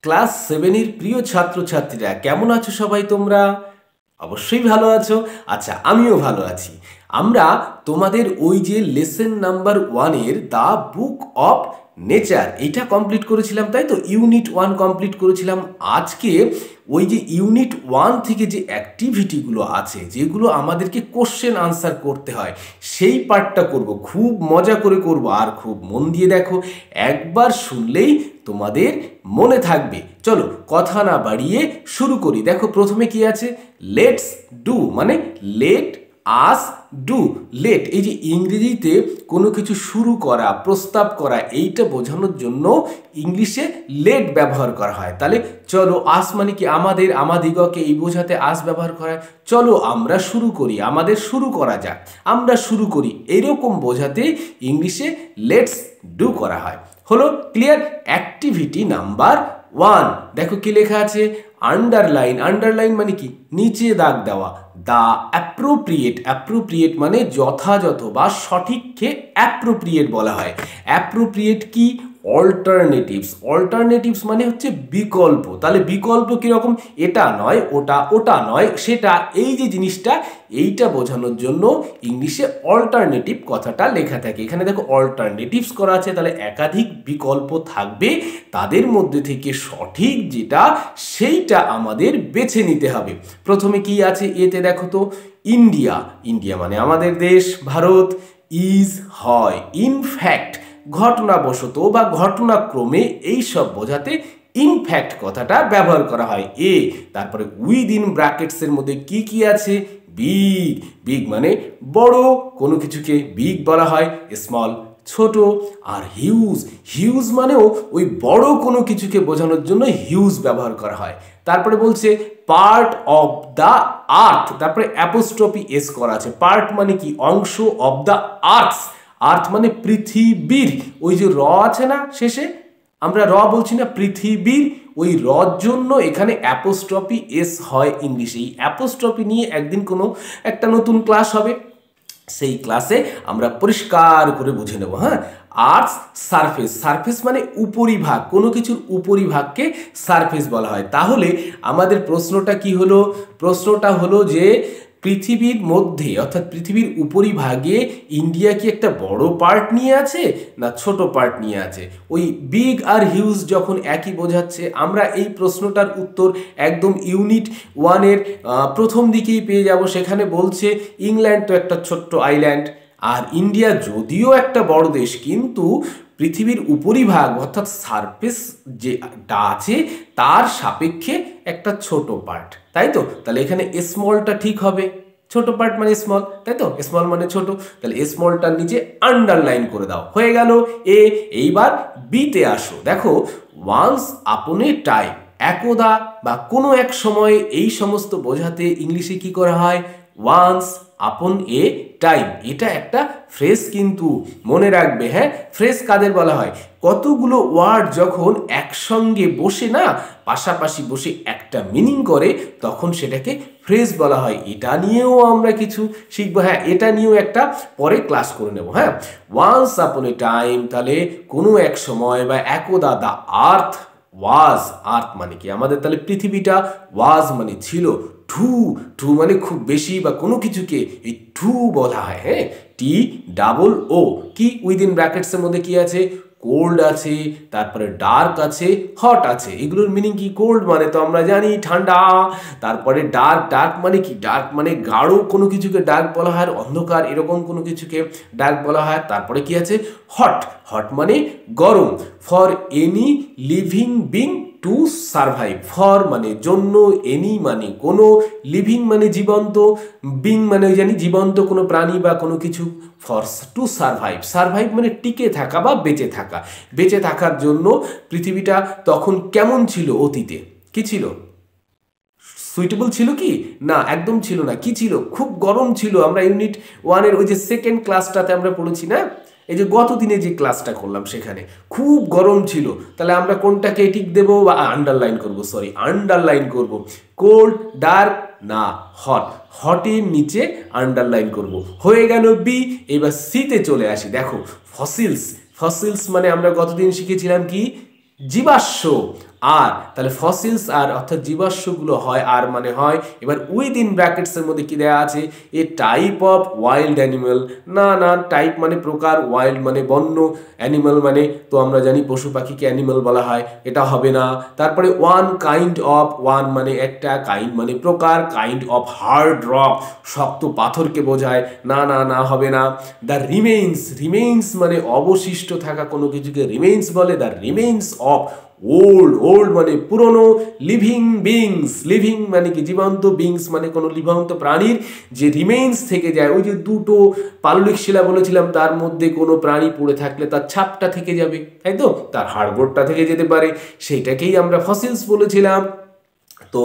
Class 7 এর প্রিয় ছাত্রছাত্রীরা কেমন আছো সবাই তোমরা? অবশ্যই ভালো আছো। আচ্ছা, আমিও ভালো আছি। আমরা তোমাদের ওই যে লেসন নাম্বার 1 এর দ্য বুক অফ নেচার এইটা কমপ্লিট করেছিলাম, তাই তো? ইউনিট 1 কমপ্লিট করেছিলাম। আজকে ওই যে ইউনিট 1 থেকে যে অ্যাক্টিভিটিগুলো আছে, যেগুলো আমাদেরকে কোশ্চেন আনসার করতে হয়, সেই পার্টটা করব। খুব মজা করে করব, আর খুব মন দিয়ে দেখো। একবার শুনলেই তোমাদের মনে থাকবে। চলো কথা না বাড়িয়ে শুরু করি। দেখো প্রথমে কি আছে, লেটস ডু, মানে লেট আস ডু। লেট এই যে ইংরেজিতে কোনো কিছু শুরু করা, প্রস্তাব করা, এইটা বোঝানোর জন্য ইংলিশে লেট ব্যবহার করা হয়। তাহলে চলো, আস মানে কি আমাদের, আমাদিগকে, এই বোঝাতে আস ব্যবহার করা হয়। চলো আমরা শুরু করি, আমাদের শুরু করা যাক, আমরা শুরু করি, এইরকম বোঝাতে ইংলিশে লেটস ডু করা হয়। হলো ক্লিয়ার? অ্যাক্টিভিটি নাম্বার 1 দেখো কি লেখা আছে, আন্ডারলাইন। আন্ডারলাইন মানে কি? নিচে দাগ দেওয়া। দা অ্যাপ্রোপ্রিয়েট, অ্যাপ্রোপ্রিয়েট মানে যথাযথ বা সঠিককে অ্যাপ্রোপ্রিয়েট বলা হয়। অ্যাপ্রোপ্রিয়েট কি? অল্টারনেটিভস। অল্টারনেটিভস মানে হচ্ছে বিকল্প। তাহলে বিকল্প কীরকম? এটা নয় ওটা, ওটা নয় সেটা, এই যে জিনিসটা, এইটা বোঝানোর জন্য ইংলিশে অল্টারনেটিভ কথাটা লেখা থাকে। এখানে দেখো অল্টারনেটিভস করা আছে, তাহলে একাধিক বিকল্প থাকবে, তাদের মধ্যে থেকে সঠিক যেটা সেইটা আমাদের বেছে নিতে হবে। প্রথমে কি আছে এতে দেখো তো, ইন্ডিয়া। ইন্ডিয়া মানে আমাদের দেশ, ভারত। ইজ হয়, ইনফ্যাক্ট ঘটনাবশত বা ঘটনাক্রমে, এই সব বোঝাতে ইনফ্যাক্ট কথাটা ব্যবহার করা হয়। এ তারপরে উইদিন ব্র্যাকেটসের মধ্যে কি কি আছে, বিগ। বিগ মানে বড়, কোনো কিছুকে বিগ বলা হয়, স্মল ছোট। আর হিউজ, হিউজ মানেও ওই বড় কোনো কিছুকে বোঝানোর জন্য হিউজ ব্যবহার করা হয়। তারপরে বলছে পার্ট অফ দ্য আর্থ, তারপরে অ্যাপোস্ট্রফি এস করা আছে। পার্ট মানে কি? অংশ, অফ দ্য আর্থ, আর্থ মানে পৃথিবীর, ওই যে র আছে না শেষে, আমরা র বলছি না, পৃথিবীর, ওই রর জন্য এখানে অ্যাপোস্ট্রফি এস হয় ইংলিশে। এই অ্যাপোস্ট্রফি নিয়ে একদিন কোনো একটা নতুন ক্লাস হবে, সেই ক্লাসে আমরা পরিষ্কার করে বুঝে নেব। হ্যাঁ, আর্থ সারফেস। সারফেস মানে উপরিভাগ, কোনো কিছুর উপরিভাগকে সারফেস বলা হয়। তাহলে আমাদের প্রশ্নটা কি হলো? প্রশ্নটা হলো যে পৃথিবীর মধ্যে, অর্থাৎ পৃথিবীর উপরিভাগে ইন্ডিয়া কি একটা বড় পার্ট নিয়ে আছে না ছোট পার্ট নিয়ে আছে? ওই বিগ আর হিউজ যখন একই বোঝাচ্ছে, আমরা এই প্রশ্নটার উত্তর একদম ইউনিট 1 এর প্রথম দিকেই পেয়ে যাব। সেখানে বলছে ইংল্যান্ড তো একটা ছোট্ট আইল্যান্ড, আর ইন্ডিয়া যদিও একটা বড় দেশ, কিন্তু পৃথিবীর উপরিভাগ অর্থাৎ সারফেস যেটা আছে তার সাপেক্ষে একটা ছোট পার্ট, তাই তো? তাহলে এখানে স্মলটা ঠিক হবে, ছোট পার্ট মানে স্মল, তাই তো? স্মল মানে ছোট, তাহলে স্মলটার নিচে আন্ডারলাইন করে দাও, হয়ে গেল এ। এইবার বিতে আসো। দেখো ওয়ান্স আপন এ টাইম, একদা বা কোনো এক সময়ে, এই সমস্ত বোঝাতে ইংলিশে কি করা হয়? ওয়ান্স আপন এ টাইম। এটা একটা ফ্রেজ, কিন্তু মনে রাখবে। হ্যাঁ, ফ্রেজ কাদের বলা হয়? কতগুলো ওয়ার্ড যখন একসঙ্গে বসে না, পাশাপাশি বসে একটা মিনিং করে, তখন সেটাকে ফ্রেজ বলা হয়। এটা নিয়েও আমরা কিছু শিখবো। হ্যাঁ, এটা নিয়েও একটা পরে ক্লাস করে নেব। হ্যাঁ, ওয়ান্স আপন এ টাইম, তাহলে কোনো এক সময় বা একদা, দ্য আর্থ ওয়াজ। আর্থ মানে কি আমাদের, তাহলে পৃথিবীটা, ওয়াজ মানে ছিল, টু, টু মানে খুব বেশি বা কোনো কিছুকে এই টু বলা হয়। হ্যাঁ, টি ডাবল ও, কি উইদিন ব্র্যাকেটসের মধ্যে কি আছে? কোল্ড আছে, তারপরে ডার্ক আছে, হট আছে। এগুলোর মিনিং কি? কোল্ড মানে তো আমরা জানি ঠান্ডা, তারপরে ডার্ক, ডার্ক মানে কি? ডার্ক মানে গাঢ় কোনো কিছুকে ডার্ক বলা হয়, অন্ধকার এরকম কোনো কিছুকে ডার্ক বলা হয়। তারপরে কি আছে? হট, হট মানে গরম। For any living being to survive. For মানে জন্য, এনি মানে কোনো, লিভিং মানে জীবন্ত, বিং মানে জানি জীবন্ত কোনো প্রাণী বা কোনো কিছু। ফর টু সারভাইভ, সারভাইভ মানে টিকে থাকা বা বেঁচে থাকা। বেঁচে থাকার জন্য পৃথিবীটা তখন কেমন ছিল? অতীতে কি ছিল? সুইটেবল ছিল কি? না, একদম ছিল না। কি ছিল? খুব গরম ছিল। আমরা ইউনিট 1 এর ওই যে সেকেন্ড ক্লাসটাতে আমরা পড়েছি না, এই যে গত দিনে যে ক্লাসটা করলাম, সেখানে খুব গরম ছিল। তাহলে আমরা কোনটাকে টিক দেবো বা আন্ডারলাইন করব? সরি, আন্ডারলাইন করব। কোল্ড, ডার্ক না হট, হটের নিচে আন্ডারলাইন করব। হয়ে গেল বি। এবার সিতে চলে আসি। দেখো ফসিলস। ফসিলস মানে আমরা গতদিন শিখেছিলাম কি? জীবাশ্ম। আর, তাহলে ফসিলস আর অর্থাৎ জীবাশ্মগুলো হয় আর মানে হয়। এবার উইদিন ব্র্যাকেটসের মধ্যে কি দেওয়া আছে, এ টাইপ অফ ওয়াইল্ড অ্যানিমেল। না না, টাইপ মানে প্রকার, ওয়াইল্ড মানে বন্য, অ্যানিমেল মানে তো আমরা জানি পশু পাখিকে অ্যানিমেল বলা হয়, এটা হবে না। তারপরে ওয়ান কাইন্ড অফ, ওয়ান মানে একটা, কাইন্ড মানে প্রকার, কাইন্ড অফ হার্ড রক শক্ত পাথরকে বোঝায়, না না না হবে না। দ্য রিমেইন্স, রিমেইন্স মানে অবশিষ্ট থাকা কোনো কিছুকে রিমেইন্স বলে। The remains of old, old মানে পুরনো, লিভিং বিংস, লিভিং মানে কি জীবন্ত, বিংস মানে কোনো জীবন্ত প্রাণীর যে রিমেইন্স থেকে যায়। ওই যে দুটো পাললিক শিলা বলেছিলাম, তার মধ্যে কোনো প্রাণী পড়ে থাকলে তার ছাপটা থেকে যাবে, তাই তো, তার হাড়গোড়টা থেকে যেতে পারে, সেইটাকেই আমরা ফসিলস বলেছিলাম। তো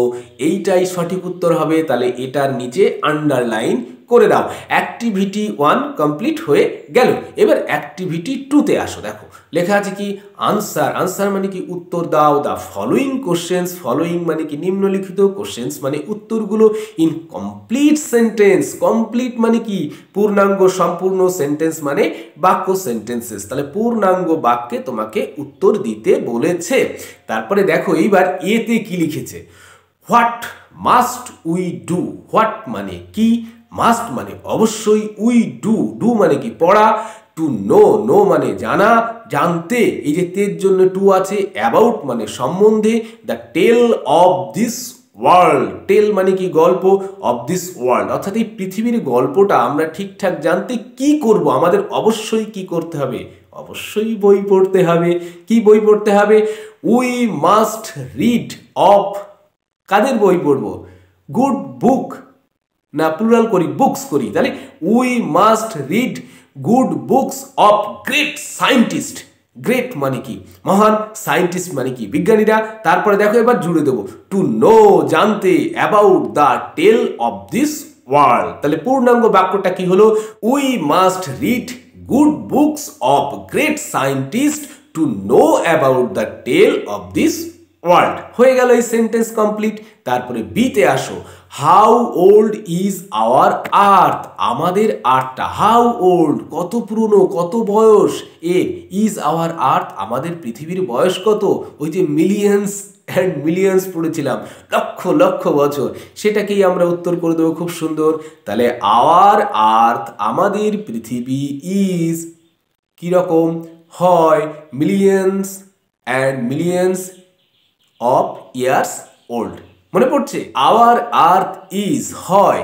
এইটাই সঠিক উত্তর হবে। তাহলে এটার নিচে আন্ডারলাইন করে দাও। অ্যাক্টিভিটি 1 কমপ্লিট হয়ে গেল। এবার অ্যাক্টিভিটি 2তে আসো। দেখো লেখা আছে কি, আনসার, আনসার মানে কি উত্তর দাও, দ্য ফলোয়িং কোশ্চেন্স, ফলোয়িং মানে কি নিম্নলিখিত, কোশ্চেন্স মানে উত্তরগুলো, ইন কমপ্লিট সেন্টেন্স, কমপ্লিট মানে কি পূর্ণাঙ্গ, সম্পূর্ণ, সেন্টেন্স মানে বাক্য, সেন্টেন্সেস, তাহলে পূর্ণাঙ্গ বাক্যে তোমাকে উত্তর দিতে বলেছে। তারপরে দেখো এইবার এতে কি লিখেছে, what must we do, what মানে কি, মাস্ট মানে অবশ্যই, উই ডু, ডু মানে কি পড়া, টু নো, নো মানে জানা, জানতে, এই যে তের জন্য টু আছে, অ্যাবাউট মানে সম্বন্ধে, the tale of this world, tale মানে কি গল্প, অফ দিস ওয়ার্ল্ড অর্থাৎ এই পৃথিবীর গল্পটা আমরা ঠিকঠাক জানতে কি করব, আমাদের অবশ্যই কি করতে হবে, অবশ্যই বই পড়তে হবে। কি বই পড়তে হবে, উই মাস্ট রিড অফ, কাদের বই পড়বো, গুড বুক, না প্লুরাল করি, বুকস করি, তাহলে we must read good books of great scientist, great মানে কি মহান, সায়েন্টিস্ট মানে কি বিজ্ঞানীরা। তারপরে দেখো এবার জুড়ে দেবো, টু নো জানতে, about the tale of this world, তাহলে পূর্ণাঙ্গ বাক্যটা কি হলো, we must read good books of great scientist to know about the tale of this world. হয়ে গেল এই সেন্টেন্স কমপ্লিট। তারপরে বিতে আসো, how old is our earth, আমাদের আর্থটা, হাউ ওল্ড কত পুরনো, কত বয়স, এর, ইজ আওয়ার আর্থ আমাদের পৃথিবীর বয়স কত, ওই যে মিলিয়ন্স অ্যান্ড মিলিয়ন্স পড়েছিলাম, লক্ষ লক্ষ বছর, সেটাকেই আমরা উত্তর করে দেবো খুব সুন্দর। তাহলে আওয়ার আর্থ আমাদের পৃথিবী, ইজ কিরকম হয়, millions and millions of years old, মনে পড়ছে, আওয়ার আর্থ ইজ হয়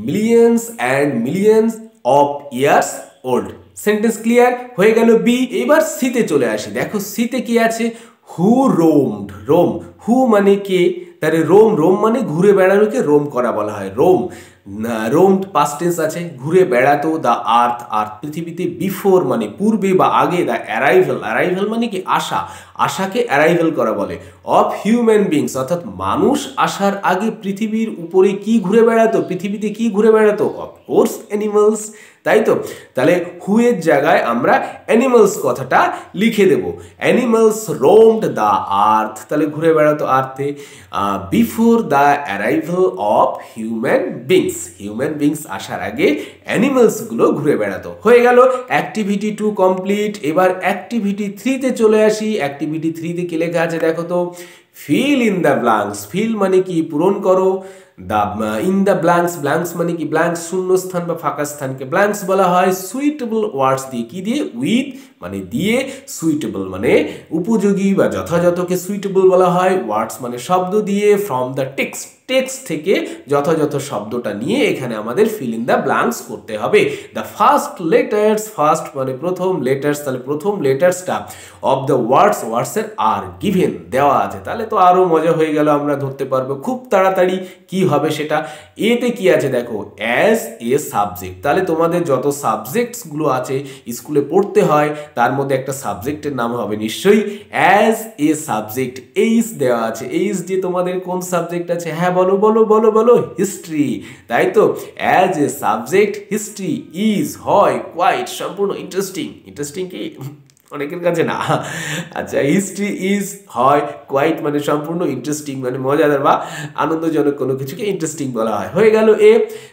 millions and millions of years old. Sentence clear হয়ে গেল বি। এবার সিতে চলে আসি। দেখো সিতে কি আছে, হু রোমড, রোম, হু মানে কে, তাহলে রোম, রোম মানে ঘুরে বেড়ানোকে রোম করা বলা হয়, রোম, রোমড পাস্ট টেন্স আছে, ঘুরে বেড়াতো, দ্য আর্থ, আর্থ পৃথিবীতে, বিফোর মানে পূর্বে বা আগে, দ্য অ্যারাইভেল, অ্যারাইভেল মানে কি আসা, আশাকে অ্যারাইভেল করা বলে, অফ হিউম্যান বিংস অর্থাৎ মানুষ আসার আগে পৃথিবীর উপরে কি ঘুরে বেড়াতো, পৃথিবীতে কি ঘুরে বেড়াতো, অফকোর্স অ্যানিমালস, তাই তো। তাহলে হুয়ের জায়গায় আমরা অ্যানিমালস কথাটা লিখে দেব, অ্যানিমালস রোমড দ্য আর্থ, তাহলে ঘুরে বেড়াতো আর্থে, before the arrival of human beings, human beings আসার আগে অ্যানিমালসগুলো ঘুরে বেড়াতো। হয়ে গেল অ্যাক্টিভিটি 2 কমপ্লিট। এবার অ্যাক্টিভিটি 3তে চলে আসি। অ্যাক্টিভিটি 3তে কি লেখা আছে দেখো তো, fill in the blanks, fill মানে কি পূরণ করো, the in the blanks, blanks মানে কি ব্ল্যাঙ্কস শূন্য স্থান বা ফাঁকা স্থানকে ব্ল্যাঙ্কস বলা হয়, সুইটেবল ওয়ার্ডস দিয়ে, কি দিয়ে, উইথ মানে দিয়ে, সুইটেবল মানে উপযোগী বা যথাযথকে সুইটেবল বলা হয়, ওয়ার্ডস মানে শব্দ দিয়ে, ফ্রম দ্য টেক্সট, টেক্সট থেকে যথাযথ শব্দটা নিয়ে এখানে আমাদের ফিল ইন দ্য ব্ল্যাঙ্কস করতে হবে। দ্য ফার্স্ট লেটার্স, ফার্স্ট মানে প্রথম, লেটার্স তাহলে প্রথম লেটার্সটা, অফ দ্য ওয়ার্ডস, ওয়ার্ডসের আর গিভেন দেওয়া আছে, তাহলে তো আরো মজা হয়ে গেল, আমরা ধরতে পারবো খুব তাড়াতাড়ি কি হবে সেটা। এতে কি আছে দেখো, অ্যাজ এ সাবজেক্ট, তাহলে তোমাদের যত সাবজেক্টস গুলো আছে স্কুলে পড়তে হয় তার মধ্যে একটা সাবজেক্টের নাম হবে নিশ্চয়ই অ্যাজ এ সাবজেক্ট, এইচ দেওয়া আছে, এইচ দিয়ে তোমাদের কোন সাবজেক্ট আছে, হ্যাঁ বলো বলো বলো বলো, হিস্ট্রি, তাই তো, as a subject history is হয় কোয়াইট সম্পূর্ণ ইন্টারেস্টিং, ইন্টারেস্টিং কি অনেকের কাছে না, আচ্ছা, হিস্ট্রি ইজ হয় কোয়াইট মানে সম্পূর্ণ, ইন্টারেস্টিং মানে মজাদার বা আনন্দজনক কোনো কিছুকে ইন্টারেস্টিং বলা হয়। হয়ে গেল এ।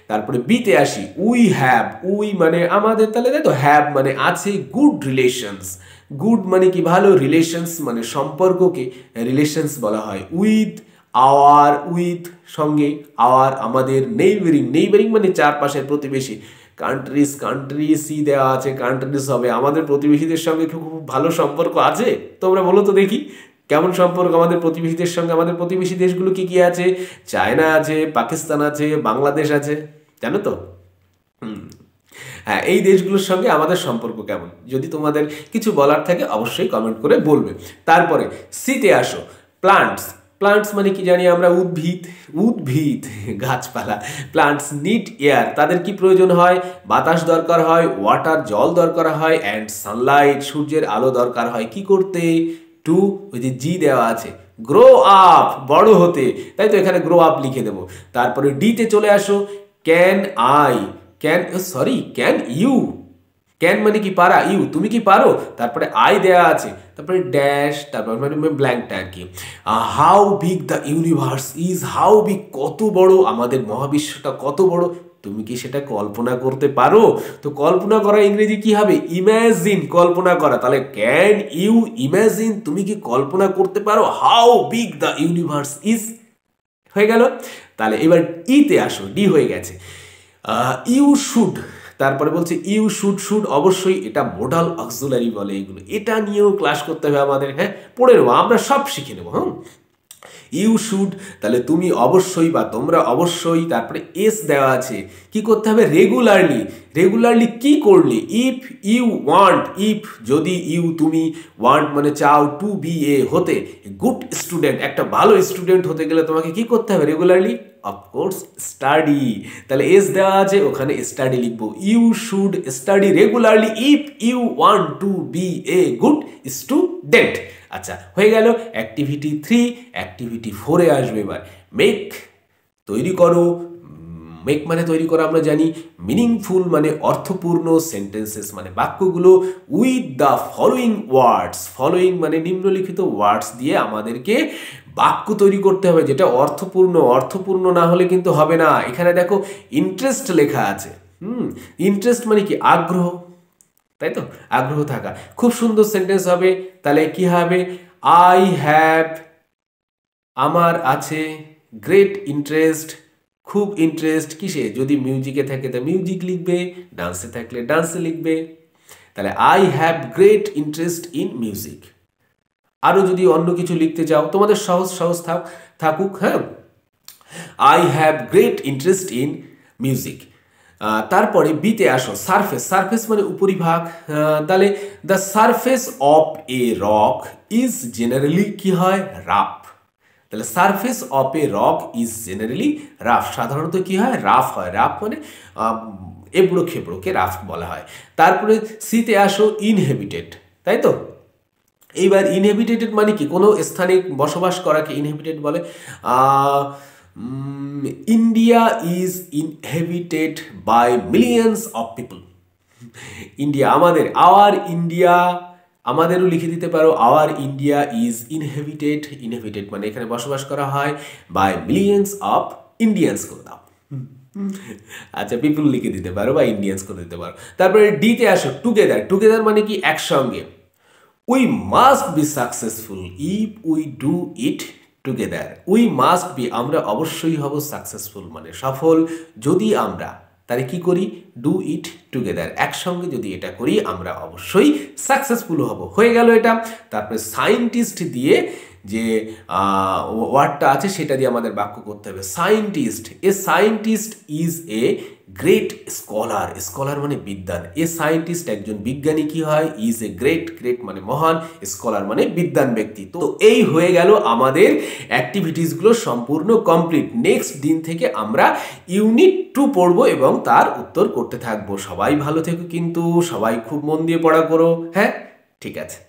তারপরে বিতে আসি, উই হ্যাভ, উই মানে আমাদের, তাহলে তাই তো, হ্যাভ মানে আছে, গুড রিলেশনস, গুড মানে কি ভালো, রিলেশনস মানে সম্পর্ককে রিলেশনস বলা হয়। উইথ, আওয়ার, উইথ সঙ্গে, আওয়ার আমাদের, নেইবারিং, নেইবারিং মানে চারপাশের প্রতিবেশী, কান্ট্রিজ, কান্ট্রিজই দেওয়া আছে, কান্ট্রিজ হবে। আমাদের প্রতিবেশীদের সঙ্গে খুব ভালো সম্পর্ক আছে? তোমরা বলো তো দেখি কেমন সম্পর্ক আমাদের প্রতিবেশীদের সঙ্গে। আমাদের প্রতিবেশী দেশগুলো কি কি আছে? চায়না আছে, পাকিস্তান আছে, বাংলাদেশ আছে, জানো তো? হ্যাঁ, এই দেশগুলোর সঙ্গে আমাদের সম্পর্ক কেমন? যদি তোমাদের কিছু বলার থাকে অবশ্যই কমেন্ট করে বলবে। তারপরে সিতে আসো, প্লান্টস। প্লান্টস মানে কি জানি আমরা? উদ্ভিদ, উদ্ভিদ গাছপালা। প্লান্টস নিড এয়ার, তাদের কি প্রয়োজন হয়? বাতাস দরকার হয়, ওয়াটার জল দরকার হয়, অ্যান্ড সানলাইট সূর্যের আলো দরকার হয় কি করতে? টু, ওই যে জি দেওয়া আছে, গ্রো আপ বড় হতে, তাই তো এখানে গ্রো আপ লিখে দেবো। তারপরে ডিতে চলে আসো, can I, can sorry can you, can মানে কি পারা, ইউ তুমি কি পারো, তারপরে আই দেয়া আছে, তারপরে ড্যাশ, তারপরে মানে ব্ল্যাঙ্কটা আর কি। How big the universe is, how big কত বড় আমাদের মহাবিশ্বটা কত বড়, তুমি কি সেটা কল্পনা করতে পারো? তো কল্পনা করা ইংরেজি কি হবে? ইম্যাজিন, কল্পনা করা। তাহলে ক্যান ইউ ইম্যাজিন, তুমি কি কল্পনা করতে পারো how big the universe is, হয়ে গেল। তাহলে এবার ইতে আসো, ডি হয়ে গেছে। ইউ শুড, তারপরে বলছে ইউ শুড, শুড অবশ্যই, এটা মোডাল অক্সিলারি বলে এগুলো, এটা নিয়েও ক্লাস করতে হবে আমাদের। হ্যাঁ, পড়ে নেবো, আমরা সব শিখে নেবো। হ্যাঁ, ইউ শুড, তাহলে তুমি অবশ্যই বা তোমরা অবশ্যই। তারপরে এস দেওয়া আছে, কি করতে হবে? রেগুলারলি, রেগুলারলি কি করলে? ইফ ইউ ওয়ান্ট, ইফ যদি, ইউ তুমি, ওয়ান্ট মানে চাও, টু বি এ হতে, গুড স্টুডেন্ট একটা ভালো স্টুডেন্ট হতে গেলে তোমাকে কি করতে হবে? রেগুলারলি অফকোর্স স্টাডি, তাহলে এস দেওয়া আছে ওখানে স্টাডি লিখবো। You should study regularly if you want to be a good student. আচ্ছা, হয়ে গেল অ্যাক্টিভিটি 3। অ্যাক্টিভিটি 4-এ আসবে এবার, মেক, তৈরি করো। মেক মানে তৈরি করা, আমরা জানি। মিনিংফুল মানে অর্থপূর্ণ, সেন্টেন্সেস মানে বাক্যগুলো, with the following words, following মানে নিম্নলিখিত ওয়ার্ডস দিয়ে আমাদেরকে বাক্য তৈরি করতে হবে যেটা অর্থপূর্ণ। অর্থপূর্ণ না হলে কিন্তু হবে না। এখানে দেখো ইন্টারেস্ট লেখা আছে। ইন্টারেস্ট মানে কি? আগ্রহ, তাই তো? আগ্রহ থাকা, খুব সুন্দর সেন্টেন্স হবে। তাহলে কি হবে? আই হ্যাভ, আমার আছে, গ্রেট ইন্টারেস্ট, খুব ইন্টারেস্ট কিসে? যদি মিউজিকে থাকে তো মিউজিক লিখবে, ডান্সে থাকলে ডান্সে লিখবে। তাহলে I have great interest in music. আরও যদি অন্য কিছু লিখতে চাও তোমাদের সহজ সহজ থাকুক। হ্যাঁ, I have great interest in music. তারপরে বিতে আসো, সারফেস। সারফেস মানে উপরিভাগ। তাহলে the surface of a rock is generally কি হয়? রাফ। তাহলে surface of a rock is generally rough, সাধারণত কি হয়? রাফ হয়। রাফ মানে এবড়ো খেবড়োকে রাফ বলা হয়। তারপরে সিতে আসো, ইনহেবিটেড, তাই তো? এইবার ইনহেবিটেড মানে কি? কোনো স্থানে বসবাস করাকে ইনহেবিটেড বলে। India is inhabited by millions of people. India আমাদের, আওয়ার ইন্ডিয়া, আমাদেরও লিখে দিতে পারো our India is inhabited. Inhabited মানে এখানে বসবাস করা হয় বাই মিলিয়ন্স অফ ইন্ডিয়ান্স করে দাও। আচ্ছা, পিপল লিখে দিতে পারো বা ইন্ডিয়ান্স করে দিতে পারো। তারপরে ডিতে আসো, টুগেদার। টুগেদার মানে কি? একসঙ্গে। We must be successful if we do it together. We must be, আমরা অবশ্যই হব, সাকসেসফুল মানে সফল যদি আমরা, তাহলে কি করি? ডু ইট টুগেদার, একসঙ্গে যদি এটা করি আমরা অবশ্যই সাকসেসফুল হব। হয়ে গেল এটা। তারপরে সায়েন্টিস্ট দিয়ে যে ওয়ার্ডটা আছে সেটা দিয়ে আমাদের বাক্য করতে হবে। Scientist, A scientist is a great scholar. Scholar মানে বিদ্বান। এ সায়েন্টিস্ট একজন বিজ্ঞানী কি হয়? ইজ এ গ্রেট, গ্রেট মানে মহান, স্কলার মানে বিদ্বান ব্যক্তি। তো এই হয়ে গেল আমাদের অ্যাক্টিভিটিসগুলো সম্পূর্ণ কমপ্লিট। নেক্সট দিন থেকে আমরা ইউনিট 2 পড়বো এবং তার উত্তর করতে থাকবো। সবাই ভালো থেকো, কিন্তু সবাই খুব মন দিয়ে পড়া করো। হ্যাঁ, ঠিক আছে।